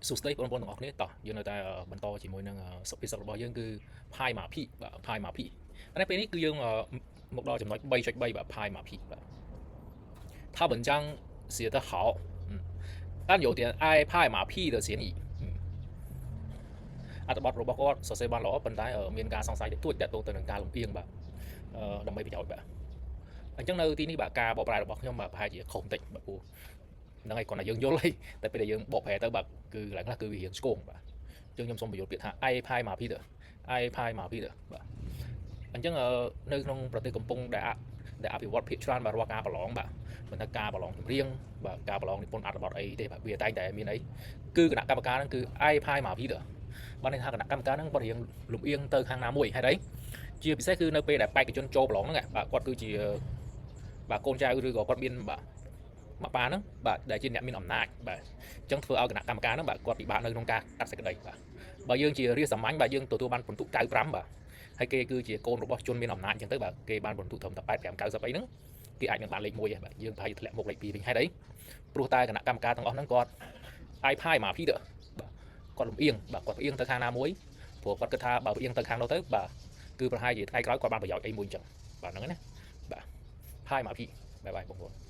សួស្តីបងប្អូនទាំងអស់គ្នាតោះយើងនៅតែបន្តជាមួយនឹងសុភាសិតរបស់យើងគឺផាយម៉ាភីបាទផាយម៉ាភីតែពេលនេះគឺយើងមកដល់ចំណុច3.3បាទផាយម៉ាភីបាទ他文章写得好但有点爱拍马屁的嫌疑អត្ថបទរបស់គាត់សរសេរបានល្អប៉ុន្តែមានការសង្ស័យតិចតួចទាក់ទងទៅនឹងការលំអៀងបាទដើម្បីប្រយោជន៍បាទអញ្ចឹងនៅទីនេះបាទការបកប្រែរបស់ខ្ញុំបាទប្រហែលជាខុសបន្តិចបាទព្រោះហ្នឹងហើយគាត់ថាយើងយល់ហើយតែពេលដែលយើងបកប្រែទៅបាទគឺកន្លែងខ្លះគឺវារៀងស្គងបាទអញ្ចឹងខ្ញុំសូមបញ្យល់ពាក្យថាឯផាយម៉ាភីទៅឯផាយម៉ាភីទៅបាទអញ្ចឹងនៅក្នុងប្រទេសកំពុងដែលអភិវឌ្ឍភាគច្រើនបាទរាល់ការប្រឡងបាទមិនថាការប្រឡងចម្រៀងបាទការប្រឡងនិពន្ធអត្ថបទអីទេបាទវាតែងតែមានអីគឺគណៈកម្មការហ្នឹងគឺឯផាយម៉ាភីទៅបានន័យថាគណៈកម្មការហ្នឹងគាត់រៀងលំអៀងទៅខាងណាមួយហេតុអីជាពិសេសគឺនៅពេលដែលបេក្ខជនចូលប្រឡងហ្នឹងបាទគាត់គឺជាបាទកូនចៅឬក៏គាត់មានបាទមកប៉ាហ្នឹងបាទដែលជាអ្នកមានអំណាចបាទអញ្ចឹងធ្វើឲ្យគណៈកម្មការហ្នឹងបាទគាត់ពិបាកនៅក្នុងការកាត់សេចក្តីបាទបើយើងជារាជសាមញ្ញបាទយើងទទួលបានពិន្ទុ95បាទហើយគេគឺជាកូនរបស់ជនមានអំណាចអញ្ចឹងទៅបាទគេបានពិន្ទុត្រឹមតែ85 90អីហ្នឹងគេអាចនឹងបានលេខ1ហើយបាទយើងប្រហែលធ្លាក់មុខលេខ2វិញហេតុអីព្រោះតែគណៈកម្មការទាំងអស់ហ្នឹងគាត់អាយផាយម៉ាភីទៅបាទគាត់លំអៀងបាទគាត់ផ្អៀងទៅខាងណាមួយព្រោះគាត់គិតថាបើផ្អៀងទៅខាងនោះទៅបាទគឺប្រហែលជាថ្ងៃក្រោយគាត់បានប្រយោជន៍អីមួយអញ្ចឹងបាទហ្នឹងណាបាទផាយម៉ាភីបាយបាយបងប្អូន